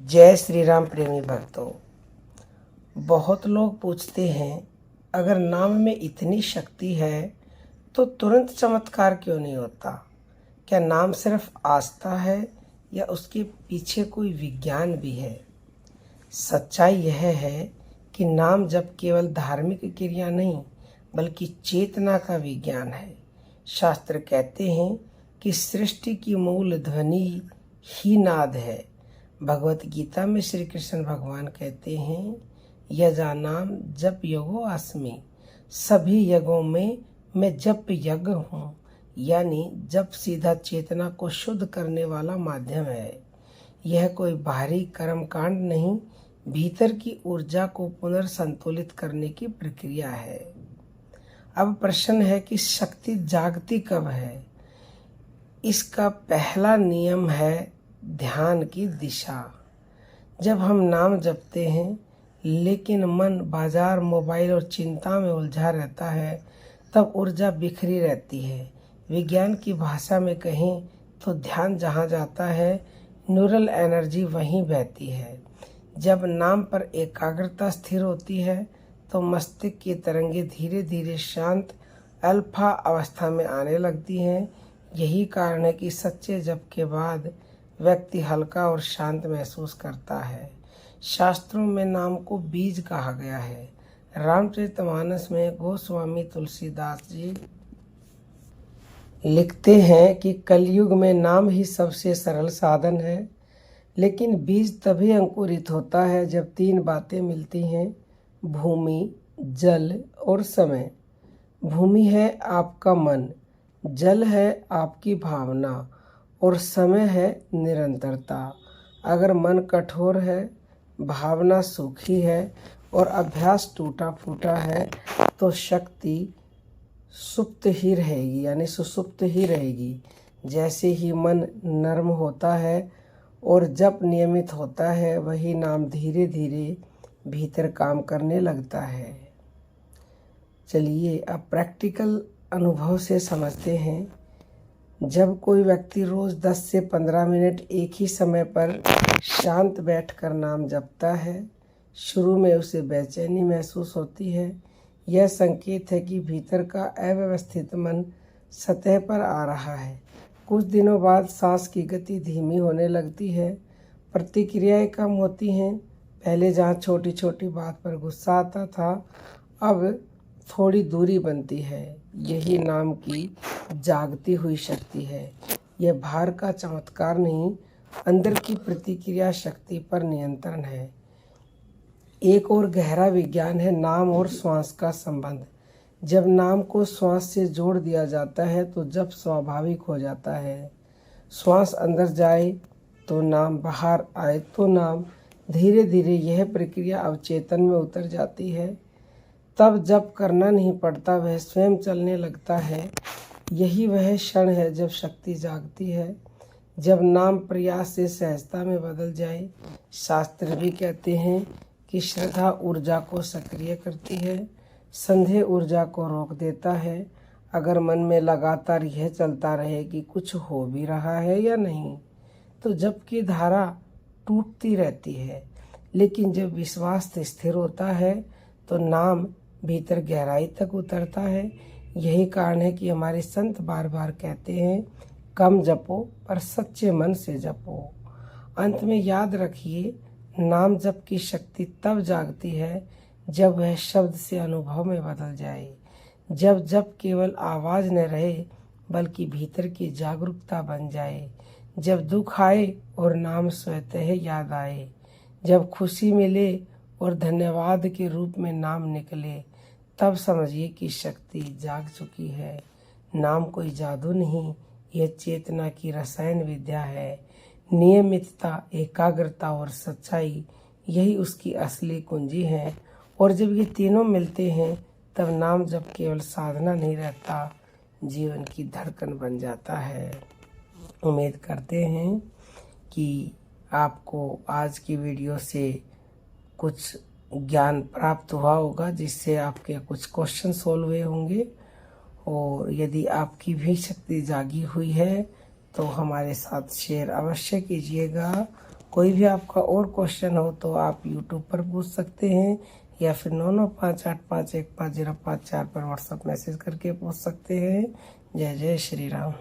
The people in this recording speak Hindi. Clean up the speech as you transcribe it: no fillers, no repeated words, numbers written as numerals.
जय श्री राम प्रेमी भक्तों। बहुत लोग पूछते हैं, अगर नाम में इतनी शक्ति है तो तुरंत चमत्कार क्यों नहीं होता? क्या नाम सिर्फ आस्था है या उसके पीछे कोई विज्ञान भी है? सच्चाई यह है कि नाम जप केवल धार्मिक क्रिया नहीं बल्कि चेतना का विज्ञान है। शास्त्र कहते हैं कि सृष्टि की मूल ध्वनि ही नाद है। भगवत गीता में श्री कृष्ण भगवान कहते हैं, यजा नाम जप यज्ञो अस्मि, सभी यज्ञों में मैं जप यज्ञ हूँ। यानी जप सीधा चेतना को शुद्ध करने वाला माध्यम है। यह कोई बाहरी कर्म कांड नहीं, भीतर की ऊर्जा को पुनर्संतुलित करने की प्रक्रिया है। अब प्रश्न है कि शक्ति जागती कब है? इसका पहला नियम है ध्यान की दिशा। जब हम नाम जपते हैं लेकिन मन बाजार, मोबाइल और चिंता में उलझा रहता है, तब ऊर्जा बिखरी रहती है। विज्ञान की भाषा में कहें तो ध्यान जहाँ जाता है, न्यूरल एनर्जी वहीं बहती है। जब नाम पर एकाग्रता स्थिर होती है तो मस्तिष्क की तरंगें धीरे धीरे शांत अल्फा अवस्था में आने लगती हैं। यही कारण है कि सच्चे जप के बाद व्यक्ति हल्का और शांत महसूस करता है। शास्त्रों में नाम को बीज कहा गया है। रामचरितमानस में गोस्वामी तुलसीदास जी लिखते हैं कि कलयुग में नाम ही सबसे सरल साधन है, लेकिन बीज तभी अंकुरित होता है जब 3 बातें मिलती हैं, भूमि, जल और समय। भूमि है आपका मन, जल है आपकी भावना और समय है निरंतरता। अगर मन कठोर है, भावना सूखी है और अभ्यास टूटा फूटा है तो शक्ति सुप्त ही रहेगी, यानी सुसुप्त ही रहेगी। जैसे ही मन नर्म होता है और जप नियमित होता है, वही नाम धीरे धीरे भीतर काम करने लगता है। चलिए अब प्रैक्टिकल अनुभव से समझते हैं। जब कोई व्यक्ति रोज 10 से 15 मिनट एक ही समय पर शांत बैठकर नाम जपता है, शुरू में उसे बेचैनी महसूस होती है। यह संकेत है कि भीतर का अव्यवस्थित मन सतह पर आ रहा है। कुछ दिनों बाद सांस की गति धीमी होने लगती है, प्रतिक्रियाएं कम होती हैं। पहले जहाँ छोटी छोटी बात पर गुस्सा आता था, अब थोड़ी दूरी बनती है। यही नाम की जागती हुई शक्ति है। यह बाहर का चमत्कार नहीं, अंदर की प्रतिक्रिया शक्ति पर नियंत्रण है। एक और गहरा विज्ञान है नाम और श्वास का संबंध। जब नाम को श्वास से जोड़ दिया जाता है तो जब स्वाभाविक हो जाता है। श्वास अंदर जाए तो नाम, बाहर आए तो नाम। धीरे धीरे यह प्रक्रिया अवचेतन में उतर जाती है। तब जप करना नहीं पड़ता, वह स्वयं चलने लगता है। यही वह क्षण है जब शक्ति जागती है, जब नाम प्रयास से सहजता में बदल जाए। शास्त्र भी कहते हैं कि श्रद्धा ऊर्जा को सक्रिय करती है, संदेह ऊर्जा को रोक देता है। अगर मन में लगातार यह चलता रहे कि कुछ हो भी रहा है या नहीं, तो जप की धारा टूटती रहती है। लेकिन जब विश्वास स्थिर होता है तो नाम भीतर गहराई तक उतरता है। यही कारण है कि हमारे संत बार बार कहते हैं, कम जपो पर सच्चे मन से जपो। अंत में याद रखिए, नाम जप की शक्ति तब जागती है जब वह शब्द से अनुभव में बदल जाए। जब जप केवल आवाज न रहे बल्कि भीतर की जागरूकता बन जाए। जब दुख आए और नाम स्वतः याद आए। जब खुशी मिले और धन्यवाद के रूप में नाम निकले, तब समझिए कि शक्ति जाग चुकी है। नाम कोई जादू नहीं, यह चेतना की रसायन विद्या है। नियमितता, एकाग्रता और सच्चाई, यही उसकी असली कुंजी है। और जब ये तीनों मिलते हैं तब नाम जब केवल साधना नहीं रहता, जीवन की धड़कन बन जाता है। उम्मीद करते हैं कि आपको आज की वीडियो से कुछ ज्ञान प्राप्त हुआ होगा, जिससे आपके कुछ क्वेश्चन सोल्व हुए होंगे। और यदि आपकी भी शक्ति जागी हुई है तो हमारे साथ शेयर अवश्य कीजिएगा। कोई भी आपका और क्वेश्चन हो तो आप यूट्यूब पर पूछ सकते हैं या फिर 9958515054 पर व्हाट्सएप मैसेज करके पूछ सकते हैं। जय जय श्री राम।